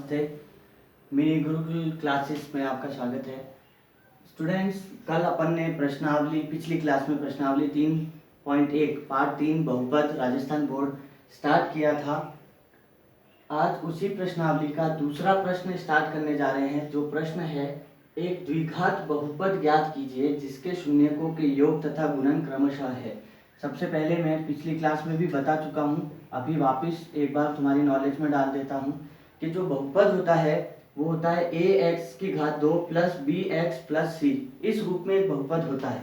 नमस्ते। Mini Gurukul classes में आपका स्वागत है। स्टूडेंट्स, कल अपन ने प्रश्नावली पिछली क्लास में प्रश्नावली 3.1 पार्ट 3 बहुपद राजस्थान बोर्ड स्टार्ट किया था। आज उसी प्रश्नावली का दूसरा प्रश्न स्टार्ट करने जा रहे हैं। जो प्रश्न है, एक द्विघात बहुपद ज्ञात कीजिए जिसके शून्यकों के योग तथा गुणन क्रमशः है। सबसे पहले मैं पिछली क्लास में भी बता चुका हूँ, अभी वापस एक बार तुम्हारी नॉलेज में डाल देता हूँ कि जो बहुपद होता है वो होता है ax की घात 2 प्लस bx प्लस c। इस रूप में एक बहुपद होता है।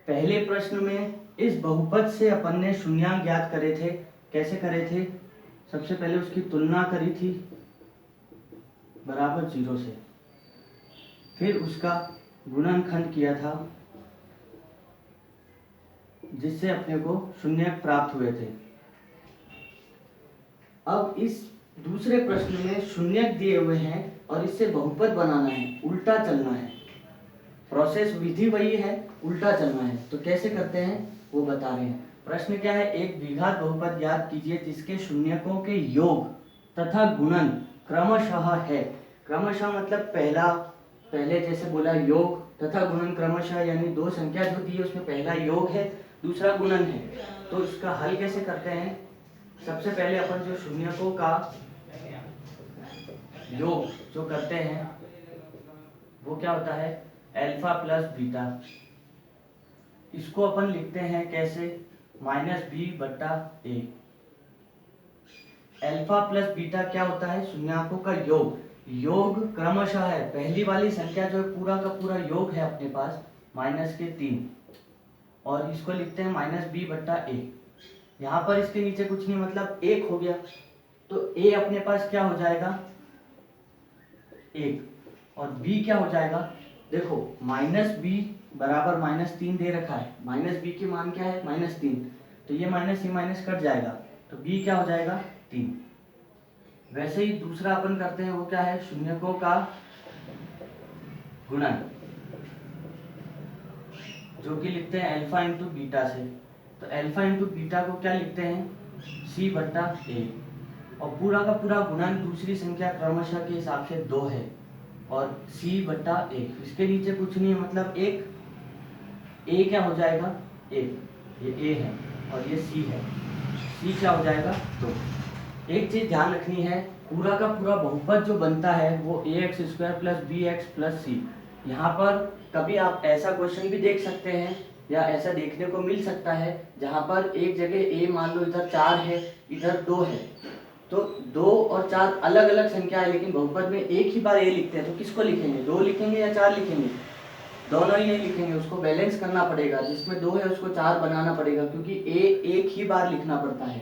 पहले प्रश्न में इस बहुपद से अपन ने शून्यांक ज्ञात करे थे। कैसे करे थे? सबसे पहले उसकी तुलना करी थी बराबर 0 से, फिर उसका गुणनखंड किया था जिससे अपने को शून्यक प्राप्त हुए थे। अब इस दूसरे प्रश्न में शून्यक दिए हुए हैं और इससे बहुपद बनाना है, उल्टा चलना है। प्रोसेस विधि वही है, उल्टा चलना है। तो कैसे करते हैं वो बता रहे हैं। प्रश्न क्या है? एक द्विघात बहुपद ज्ञात कीजिए जिसके शून्यकों के योग तथा गुणन क्रमशः है। क्रमशः मतलब पहले जैसे बोला योग तथा गुणन क्रमशः, यानी दो संख्या जो दी है उसमें पहला योग है दूसरा गुणन है। तो इसका हल कैसे करते हैं? सबसे पहले अपन जो शून्यकों का योग जो करते हैं वो क्या होता है? Alpha plus beta. इसको अपन लिखते हैं कैसे? -b/a। अल्फा प्लस बीटा क्या होता है? शून्यकों का योग। योग क्रमशः है, पहली वाली संख्या जो पूरा का पूरा योग है अपने पास -3, और इसको लिखते हैं -b/a। यहाँ पर इसके नीचे कुछ नहीं, मतलब 1 हो गया। तो a अपने पास क्या हो जाएगा? 1, और b क्या हो जाएगा? देखो -b बराबर -3 दे रखा है। -b की मान क्या है? -3। तो ये माइनस ही माइनस कट जाएगा, तो b क्या हो जाएगा? 3। वैसे ही दूसरा अपन करते हैं, वो क्या है? शून्यकों का गुणन, जो कि लिखते हैं अल्फा इंटू बीटा से। तो अल्फा इंटू बीटा को क्या लिखते हैं? c/a। और पूरा का पूरा गुणन दूसरी संख्या क्रमशः के हिसाब से 2 है और c/a। इसके नीचे कुछ नहीं है, मतलब 1। a क्या हो जाएगा? 1, ये a है, और ये c है। c क्या हो जाएगा? 2। एक चीज ध्यान रखनी है, पूरा का पूरा बहुपद जो बनता है वो ax² plus bx plus c। यहाँ पर कभी आप ऐसा क्वेश्चन भी देख सकते हैं या ऐसा देखने को मिल सकता है जहाँ पर एक जगह a मान लो इधर 4 है इधर 2 है, तो 2 और 4 अलग अलग संख्या है, लेकिन बहुपद में एक ही बार a लिखते हैं। तो किसको लिखेंगे? 2 लिखेंगे या 4 लिखेंगे? दोनों ही नहीं लिखेंगे, उसको बैलेंस करना पड़ेगा। जिसमें 2 है उसको 4 बनाना पड़ेगा, क्योंकि a एक ही बार लिखना पड़ता है।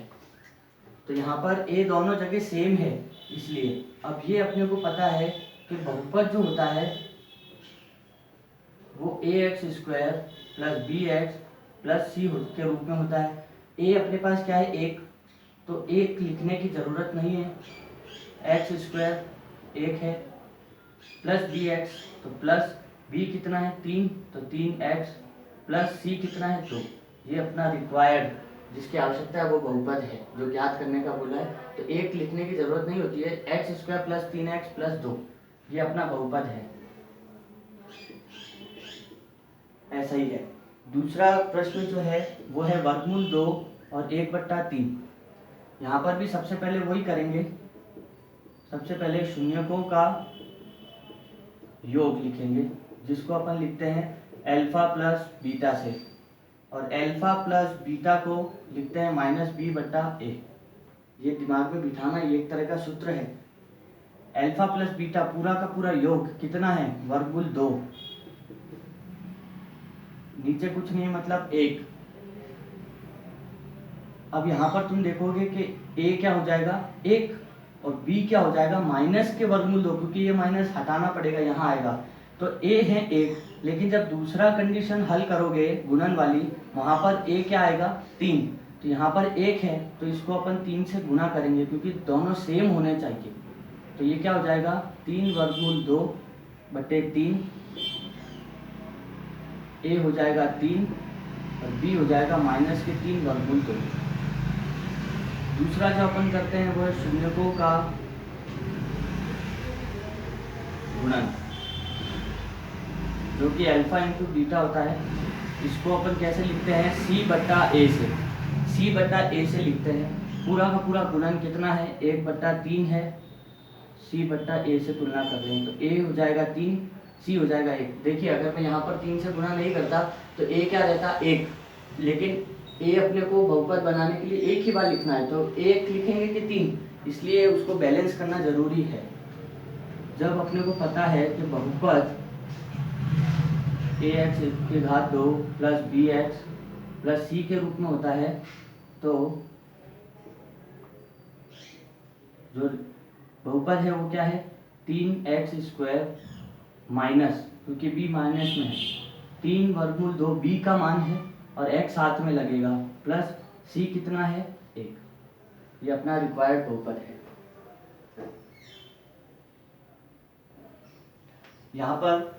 तो यहाँ पर a दोनों जगह सेम है, इसलिए अब ये अपने को पता है कि बहुपद जो होता है वो ax² plus bx plus c के रूप में होता है। a अपने पास क्या है? 1, तो 1 लिखने की जरूरत नहीं है। x² 1 है, प्लस bx, तो प्लस b कितना है? 3, तो 3x प्लस c कितना है? 2। ये अपना रिक्वायर्ड जिसकी आवश्यकता है वो बहुपद है, जो ज्ञात करने का बोला है। तो 1 लिखने की जरूरत नहीं होती है। x² प्लस 3x प्लस 2 ये अपना बहुपद है। ऐसा ही है। दूसरा प्रश्न जो है वो है वर्गमूल 2 और 1/3। यहाँ पर भी सबसे पहले वही करेंगे। सबसे पहले शून्यकों का योग लिखेंगे, जिसको अपन लिखते हैं अल्फा प्लस बीटा से, और अल्फा प्लस बीटा को लिखते हैं -b/a। ये दिमाग में बिठाना, ये एक तरह का सूत्र है। अल्फा प्लस बीटा पूरा का पूरा योग कितना है? वर्गमूल 2। नीचे कुछ नहीं है, मतलब 1। अब यहाँ पर तुम देखोगे कि a क्या हो जाएगा? 1, और b क्या हो जाएगा? माइनस के वर्गमूल 2, क्योंकि ये माइनस हटाना पड़ेगा, यहाँ आएगा। तो a है 1, लेकिन जब दूसरा कंडीशन हल करोगे गुणन वाली, वहाँ पर a क्या आएगा? 3। तो यहाँ पर 1 है, तो इसको अपन 3 से गुणा करेंगे, क्योंकि दोनों सेम होने चाहिए। तो ये क्या हो जाएगा? 3 वर्गमूल 2/3। a हो जाएगा 3 और b हो जाएगा -3 वर्गमूल 2। दूसरा जो अपन करते हैं वो है शून्यकों का गुणन जो कि अल्फा इंटू बीटा होता है, इसको अपन कैसे लिखते हैं, सी बट्टा ए से, सी बट्टा ए से लिखते हैं। पूरा का पूरा गुणन कितना है, 1/3 है, सी बट्टा ए से तुलना कर रहे हैं तो ए हो जाएगा 3, सी हो जाएगा 1। देखिए अगर मैं यहाँ पर 3 से गुणा नहीं करता तो ए क्या रहता, 1, लेकिन ए अपने को बहुपद बनाने के लिए एक ही बार लिखना है, तो 1 लिखेंगे कि 3, इसलिए उसको बैलेंस करना जरूरी है। जब अपने को पता है कि बहुपद ax की घात 2 प्लस bx प्लस c के रूप में होता है, तो जो बहुपद है वो क्या है, 3x² माइनस, क्योंकि b माइनस में है, 3 वर्गमूल 2 b का मान है और x साथ में लगेगा, प्लस c कितना है, 1। ये अपना रिक्वायर्ड बहुपद है। यहाँ पर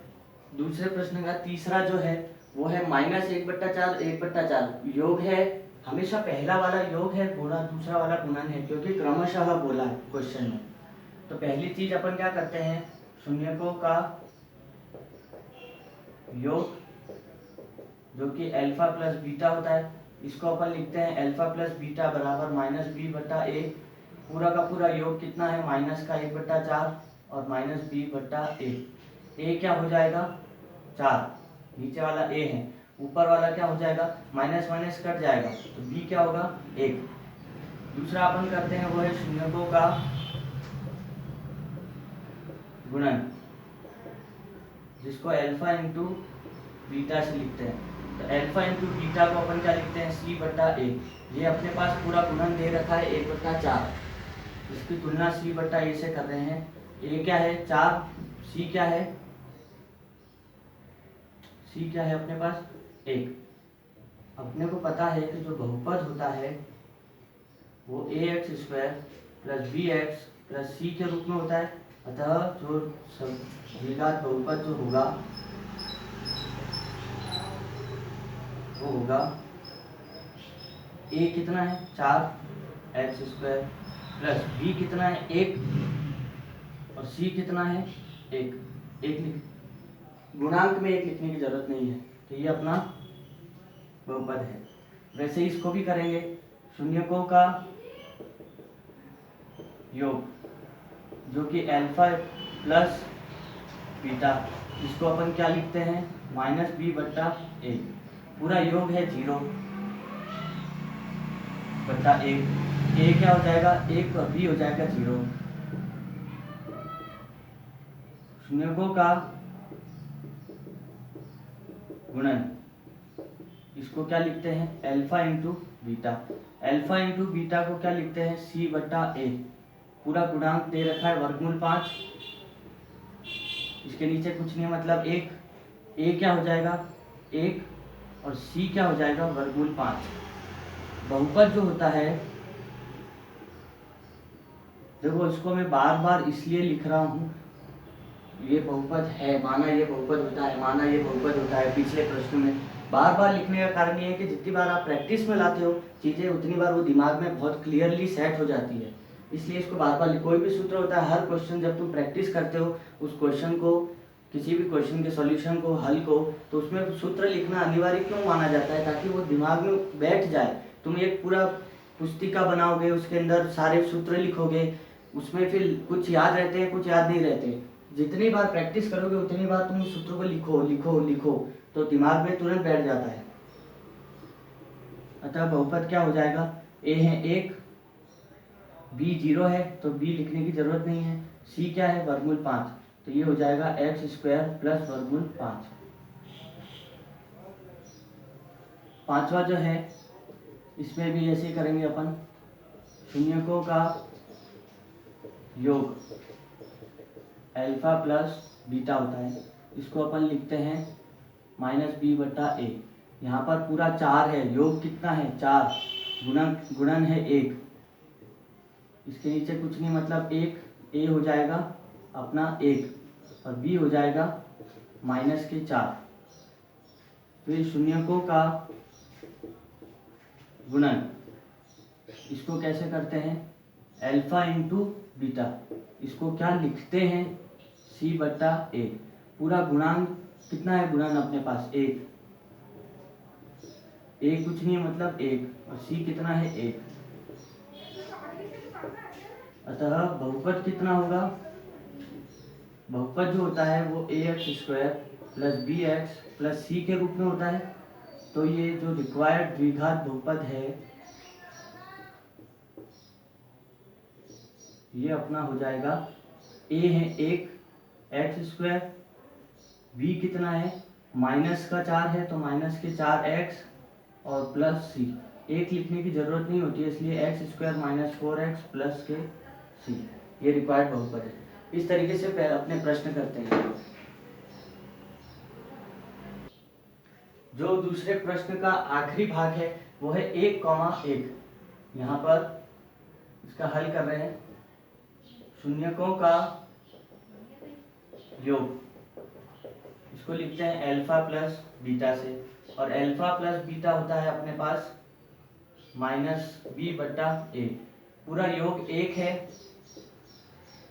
दूसरे प्रश्न का तीसरा जो है वो है -1/4 1/4 योग है, हमेशा पहला वाला योग है, गुणा दूसरा वाला गुणन है, क्योंकि क्रमशः बोला है क्वेश्चन में। तो पहली चीज अपन क्या करते हैं, शून्यकों का योग जो कि अल्फा प्लस बीटा होता है, इसको अपन लिखते हैं अल्फा प्लस बीटा बराबर -b/a। पूरा का पूरा योग कितना है, माइनस का 1/4 और -b/a। a क्या हो जाएगा, 4, नीचे वाला a है, ऊपर वाला क्या हो जाएगा, माइनस माइनस कट जाएगा, तो b क्या होगा, 1। दूसरा अपन करते हैं वो है शून्यकों का गुणन, जिसको अल्फा इंटू बीटा से लिखते हैं। तो अल्फा इंटू बीटा को अपन क्या लिखते हैं, c/a। ये अपने पास पूरा गुणन दे रखा है 1/4, इसकी तुलना c/a से कर रहे हैं। a क्या है, 4, c क्या है, c क्या है अपने पास, 1। अपने को पता है कि जो बहुपद होता है वो ax² plus bx plus c के रूप में होता है, अतः जो द्विघात बहुपद जो होगा वो होगा a कितना है, 4x² प्लस b कितना है, 1 और c कितना है, 1 गुणांक में 1 लिखने की जरूरत नहीं है, तो ये अपना बहुपद है। वैसे ही इसको भी करेंगे, शून्यकों का योग जो कि अल्फा प्लस बीटा, इसको अपन क्या लिखते हैं, -b/a। पूरा योग है 0/1, a क्या हो जाएगा, 1 और b हो जाएगा 0। शून्यकों का गुणन, इसको क्या लिखते हैं, alpha into beta. Alpha into beta को क्या लिखते हैं, c/a। पूरा गुणांक दे रखा है वर्गमूल 5, इसके नीचे कुछ नहीं मतलब 1, a क्या हो जाएगा, 1 और c क्या हो जाएगा, वर्गमूल 5। बहुपद जो होता है, देखो इसको मैं बार बार इसलिए लिख रहा हूँ, ये बहुपद है, माना ये बहुपद होता है, माना ये बहुपद होता है, पिछले प्रश्न में बार बार लिखने का कारण ये है कि जितनी बार आप प्रैक्टिस में लाते हो चीज़ें, उतनी बार वो दिमाग में बहुत क्लियरली सेट हो जाती है, इसलिए इसको बार बार। कोई भी सूत्र होता है, हर क्वेश्चन जब तुम प्रैक्टिस करते हो उस क्वेश्चन को, किसी भी क्वेश्चन के सॉल्यूशन को, हल को, तो उसमें सूत्र लिखना अनिवार्य क्यों माना जाता है, ताकि वो दिमाग में बैठ जाए। तुम एक पूरा पुस्तिका बनाओगे, उसके अंदर सारे सूत्र लिखोगे, उसमें फिर कुछ याद रहते हैं, कुछ याद नहीं रहते। जितनी बार प्रैक्टिस करोगे उतनी बार तुम उस सूत्र को लिखो लिखो लिखो, तो दिमाग में तुरंत बैठ जाता है। अतः बहुपद क्या हो जाएगा, a है 1, b 0 है तो b लिखने की जरूरत नहीं है, c क्या है, वर्गमूल 5, तो ये हो जाएगा x² प्लस वर्गमूल 5। पांचवा जो है, इसमें भी ऐसे ही करेंगे अपन, शून्यकों का योग अल्फा प्लस बीटा होता है, इसको अपन लिखते हैं -b/a। यहाँ पर पूरा 4 है, योग कितना है, 4, गुणन है 1, इसके नीचे कुछ नहीं मतलब 1, a हो जाएगा अपना 1 और b हो जाएगा -4। फिर शून्यकों का गुणन, इसको कैसे करते हैं, अल्फा इंटू बीटा, इसको क्या लिखते हैं, सी बट्टा ए। पूरा गुणांक कितना है गुणन अपने पास? एक। ए कुछ नहीं है मतलब एक, और सी कितना है? एक। अतः बहुपद कितना होगा? बहुपद जो होता है वो A X square plus B X plus C के रूप में होता है। तो ये जो रिक्वायर्ड द्विघात बहुपद है ये अपना हो जाएगा, ए है एक एक्स स्क्वायर, बी कितना है माइनस का 4 है तो माइनस के 4x और प्लस सी। एक लिखने की जरूरत नहीं होती है इसलिए x square minus 4x plus के सी, ये रिक्वायर्ड बहुपद है। इस तरीके से अपने प्रश्न करते हैं। जो दूसरे प्रश्न का आखिरी भाग है वो है 1,1। यहाँ पर इसका हल कर रहे हैं। शून्यकों का योग, इसको लिखते हैं अल्फा प्लस बीटा से, और अल्फा प्लस बीटा होता है अपने पास माइनस बी बट्टा ए। पूरा योग एक है,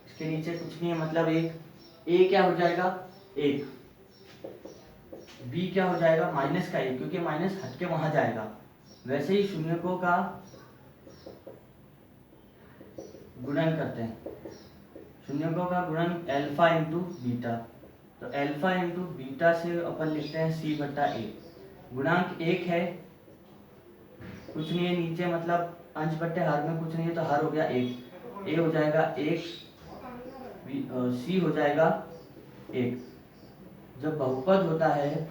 इसके नीचे कुछ नहीं है मतलब एक। ए क्या हो जाएगा? एक। बी क्या हो जाएगा? माइनस का एक, क्योंकि माइनस हट के वहां जाएगा। वैसे ही शून्यकों का गुणन करते हैं। शून्यकों का गुणन अल्फा इंटू बीटा, तो अल्फा इंटू बीटा से अपन लिखते हैं सी बट्टा ए। गुणांक एक है, कुछ नहीं है नीचे मतलब अंश बट्टे हर में कुछ नहीं है तो हर हो गया एक। ए हो जाएगा एक, सी हो जाएगा एक। जब बहुपद होता है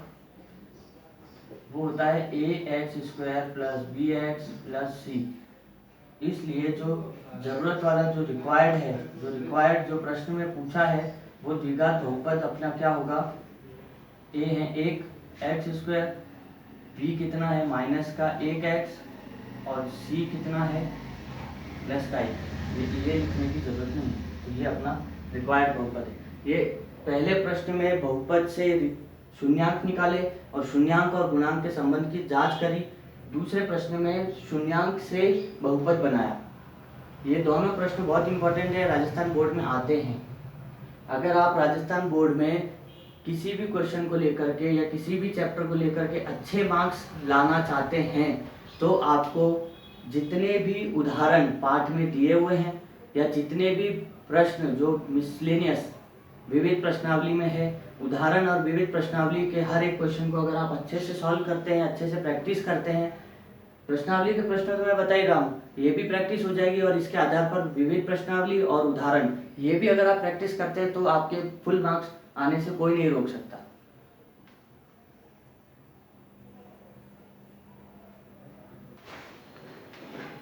वो होता है A X square plus B X plus C. इसलिए जो जरूरत वाला जो रिक्वायर्ड जो प्रश्न में पूछा है वो द्विघात बहुपद अपना क्या होगा? ए है एक एक्स स्क्वायर, बी कितना है माइनस का एक एक्स, और सी कितना है प्लस का एक। ये लिखने की जरूरत नहीं है, तो ये अपना रिक्वायर्ड बहुपद है। ये पहले प्रश्न में बहुपद से शून्यांक निकाले और शून्यांक और गुणांक के संबंध की जांच करी। दूसरे प्रश्न में शून्यांक से बहुपद बनाया। ये दोनों प्रश्न बहुत इंपॉर्टेंट है, राजस्थान बोर्ड में आते हैं। अगर आप राजस्थान बोर्ड में किसी भी क्वेश्चन को लेकर के या किसी भी चैप्टर को लेकर के अच्छे मार्क्स लाना चाहते हैं तो आपको जितने भी उदाहरण पाठ में दिए हुए हैं या जितने भी प्रश्न जो मिसलेनियस विविध प्रश्नावली में है, उदाहरण और विविध प्रश्नावली के हर एक क्वेश्चन को अगर आप अच्छे से सॉल्व करते हैं, अच्छे से प्रैक्टिस करते हैं, प्रश्नावली के प्रश्न तो मैं बता ही रहा हूँ, ये भी प्रैक्टिस हो जाएगी और इसके आधार पर विविध प्रश्नावली और उदाहरण ये भी अगर आप प्रैक्टिस करते हैं तो आपके फुल मार्क्स आने से कोई नहीं रोक सकता।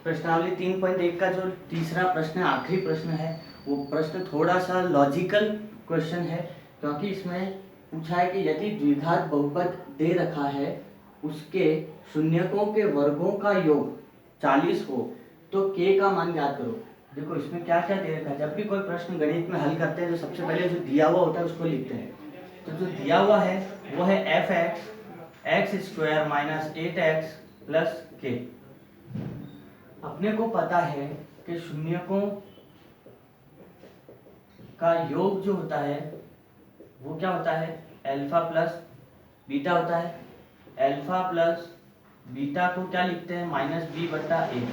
प्रश्नावली 3.1 का जो तीसरा प्रश्न आखिरी प्रश्न है वो प्रश्न थोड़ा सा लॉजिकल क्वेश्चन है, क्योंकि इसमें पूछा है कि यदि द्विघात बहुपद दे रखा है उसके शून्यकों के वर्गों का योग 40 हो तो k का मान ज्ञात करो। देखो इसमें क्या क्या दे रखा है। जब भी कोई प्रश्न गणित में हल करते हैं तो सबसे पहले जो दिया हुआ होता है उसको लिखते हैं। तो जो दिया हुआ है वो है F x square minus 8x plus के। अपने को पता है कि शून्यकों का योग जो होता है वो क्या होता है? अल्फा प्लस बीटा होता है। अल्फा प्लस बीटा को क्या लिखते हैं? माइनस बी बट्टा ए।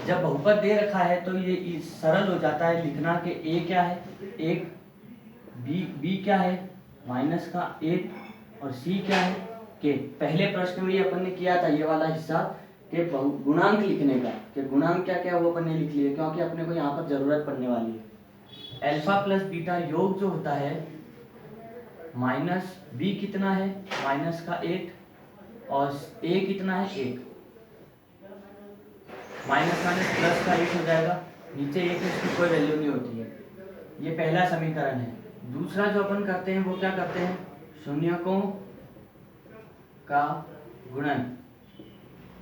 जब बहुपद दे रखा है तो ये सरल हो जाता है लिखना कि ए क्या है? एक, बी क्या है? माइनस का एक, और सी क्या है? के। पहले प्रश्न में ये अपन ने किया था ये वाला हिस्सा कि गुणांक लिखने का, कि गुणांक क्या क्या वो अपन ने लिख लिया क्योंकि अपने को यहाँ पर जरूरत पड़ने वाली है। अल्फा प्लस बीटा योग जो होता है माइनस बी कितना है? माइनस का 8, और ए कितना है? 1। माइनस माइनस प्लस का 1 हो जाएगा, नीचे 1 है इसकी कोई वैल्यू नहीं होती है। ये पहला समीकरण है। दूसरा जो अपन करते हैं वो क्या करते हैं? शून्यकों का गुणन,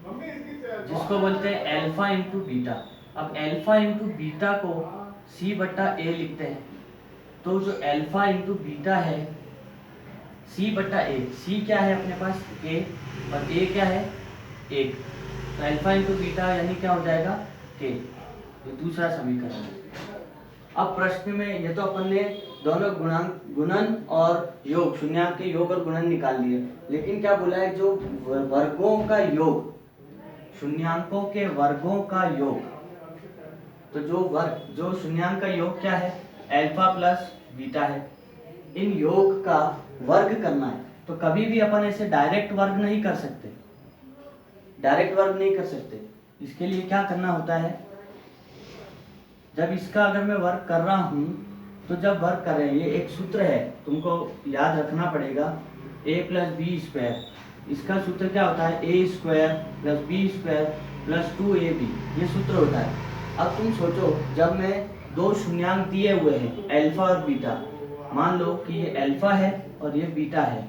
जिसको बोलते हैं अल्फा इंटू बीटा। अब अल्फा इंटू बीटा को सी बट्टा ए लिखते हैं। तो जो अल्फा इंटू बीटा है सी बट्टा ए, सी क्या है अपने पास? ए, और ए क्या है? 1। तो अल्फा इंटू बीटा यानी क्या हो जाएगा? के। ये दूसरा समीकरण है। अब प्रश्न में ये तो अपन ने दोनों गुणन और योग, शून्याङ्क के योग और गुणन निकाल लिए, लेकिन क्या बोला है, जो वर्गों का योग, शून्याङ्कों के वर्गों का योग, तो जो शून्याङ्क का योग क्या है, अल्फा प्लस बीटा है। इन योग का वर्ग करना है, तो कभी भी अपन ऐसे डायरेक्ट वर्ग नहीं कर सकते, इसके लिए क्या करना होता है, जब इसका अगर मैं वर्ग कर रहा हूं, तो जब वर्ग कर रहे हैं, ये एक सूत्र है, तुमको याद रखना पड़ेगा, a प्लस बी स्क्वायर, इसका सूत्र क्या होता है, a square plus B square plus 2ab, ये सूत्र होता है। अब तुम सोचो, जब मैं दो शून्याङ्क दिए हुए हैं अल्फा और बीटा, मान लो कि ये अल्फा है और ये बीटा है,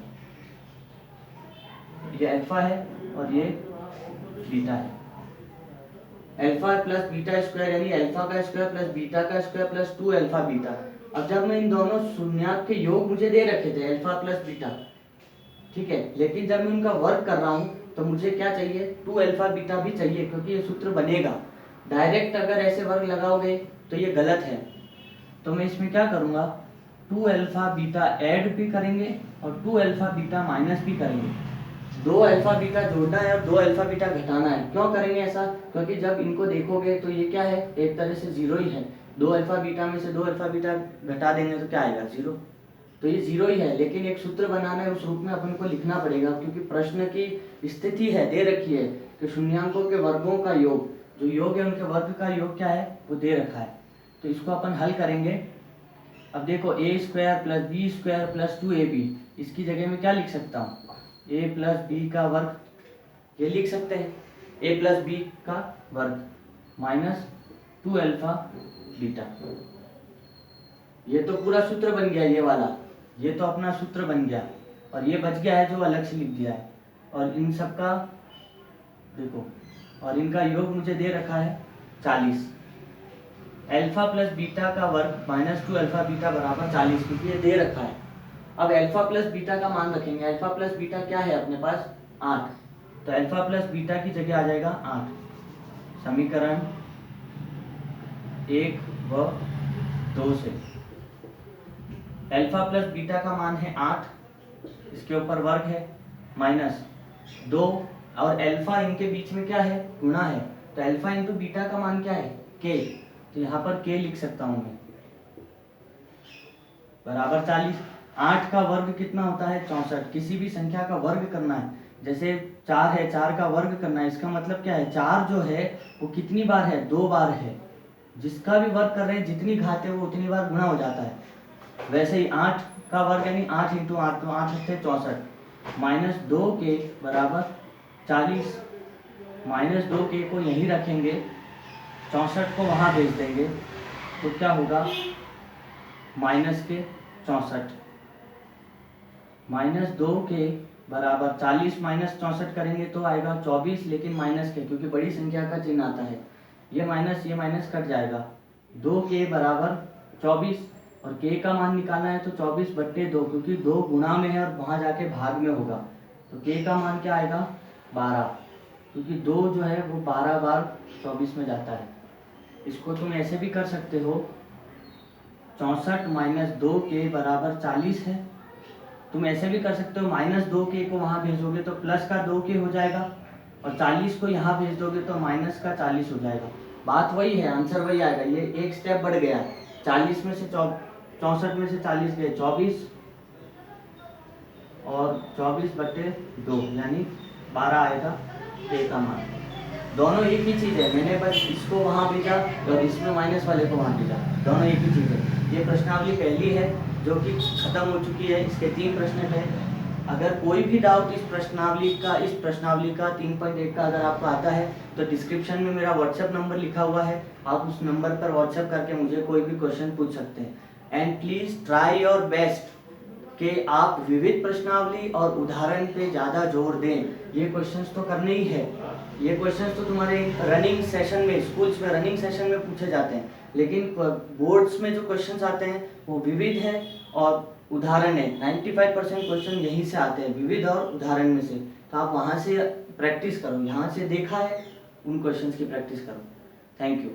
ये अल्फा है और ये बीटा है, अल्फा प्लस बीटा स्क्वायर यानी अल्फा का स्क्वायर प्लस बीटा का स्क्वायर प्लस 2 अल्फा बीटा। अब जब मैं इन दोनों शून्याङ्क के योग मुझे दे रखे थे अल्फा प्लस बीटा, ठीक है, लेकिन जब मैं उनका वर्ग कर रहा हूँ तो मुझे क्या चाहिए, 2 अल्फा बीटा भी चाहिए, क्योंकि ये सूत्र बनेगा। डायरेक्ट अगर ऐसे वर्ग लगाओगे तो ये गलत है, तो मैं इसमें क्या करूँगा, 2 अल्फा बीटा ऐड भी करेंगे और 2 अल्फा बीटा माइनस भी करेंगे। 2 अल्फा बीटा जोड़ना है और 2 अल्फा बीटा घटाना है। क्यों करेंगे ऐसा, क्योंकि जब इनको देखोगे तो ये क्या है, एक तरह से जीरो ही है। 2 अल्फा बीटा में से 2 अल्फा बीटा घटा देंगे तो क्या आएगा, जीरो, तो ये जीरो ही है। लेकिन एक सूत्र बनाना है, उस रूप में अपन को लिखना पड़ेगा, क्योंकि प्रश्न की स्थिति है, दे रखी है कि शून्याङ्कों के वर्गों का योग, जो योग है उनके वर्ग का योग क्या है, वो दे रखा है। तो इसको अपन हल करेंगे। अब देखो, a square plus B square plus 2ab, इसकी जगह में क्या लिख सकता हूँ, a प्लस बी का वर्ग, ये लिख सकते हैं, a प्लस बी का वर्ग माइनस 2 अल्फा बीटा। ये तो पूरा सूत्र बन गया, ये वाला, ये तो अपना सूत्र बन गया, और ये बच गया है जो अलग से लिख दिया है। और इन सब का देखो, और इनका योग मुझे दे रखा है 40। अल्फा प्लस बीटा का वर्ग माइनस 2 अल्फा बीटा बराबर 40, क्योंकि ये दे रखा है। अब अल्फा प्लस बीटा का मान रखेंगे, अल्फा प्लस बीटा क्या है अपने पास, 8, तो अल्फा प्लस बीटा की जगह आ जाएगा 8। समीकरण 1 व 2 से अल्फा प्लस बीटा का मान है 8, इसके ऊपर वर्ग है माइनस 2, और अल्फा इनके बीच में क्या है, गुणा है, तो अल्फा इंटू बीटा का मान क्या है, k, तो यहाँ पर k लिख सकता हूँ मैं, बराबर 40। 8 का वर्ग कितना होता है, 64। किसी भी संख्या का वर्ग करना है, जैसे 4 है, 4 का वर्ग करना है, इसका मतलब क्या है, 4 जो है वो कितनी बार है, 2 बार है। जिसका भी वर्ग कर रहे हैं, जितनी घात है वो उतनी बार गुणा हो जाता है। वैसे ही 8 का वर्ग यानी 8 इंटू 8, तो 8 से 64 माइनस 2 के बराबर 40, माइनस 2 के को यहीं रखेंगे, 64 को वहाँ भेज देंगे, तो क्या होगा, माइनस के 64, माइनस 2 के बराबर 40 माइनस 64 करेंगे तो आएगा 24, लेकिन माइनस के, क्योंकि बड़ी संख्या का चिन्ह आता है, ये माइनस कट जाएगा, 2 के बराबर 24, और k का मान निकालना है तो 24/2, क्योंकि 2 गुणा में है और वहाँ जाके भाग में होगा, तो k का मान क्या आएगा, 12, क्योंकि 2 जो है वो 12 बार 24 में जाता है। इसको तुम ऐसे भी कर सकते हो, 64 माइनस 2 के बराबर 40 है, तुम ऐसे भी कर सकते हो, माइनस 2 के को वहाँ भेजोगे तो प्लस का 2 के हो जाएगा, और 40 को यहाँ भेज दोगे तो माइनस का 40 हो जाएगा। बात वही है, आंसर वही आएगा, ये एक स्टेप बढ़ गया है, 40 में से 64 में से 40 गए 24, और 24/2 यानी 12 आएगा k का मान। दोनों एक ही चीज़ है, मैंने बस इसको वहाँ भेजा और इसमें माइनस वाले को वहाँ भेजा, दोनों एक ही चीज़ है। ये प्रश्नावली पहली है जो कि खत्म हो चुकी है, इसके 3 प्रश्न थे। अगर कोई भी डाउट इस प्रश्नावली का 3.1 का अगर आपको आता है तो डिस्क्रिप्शन में मेरा व्हाट्सएप नंबर लिखा हुआ है, आप उस नंबर पर व्हाट्सएप करके मुझे कोई भी क्वेश्चन पूछ सकते हैं। And please try your best कि आप विविध प्रश्नावली और उदाहरण पे ज़्यादा जोर दें। ये क्वेश्चंस तो करने ही है, ये क्वेश्चंस तो तुम्हारे रनिंग सेशन में, स्कूल्स में रनिंग सेशन में पूछे जाते हैं, लेकिन बोर्ड्स में जो क्वेश्चंस आते हैं वो विविध है और उदाहरण है। 95% क्वेश्चन यहीं से आते हैं, विविध और उदाहरण में से, तो आप वहाँ से प्रैक्टिस करो, यहाँ से देखा है उन क्वेश्चंस की प्रैक्टिस करो। Thank you.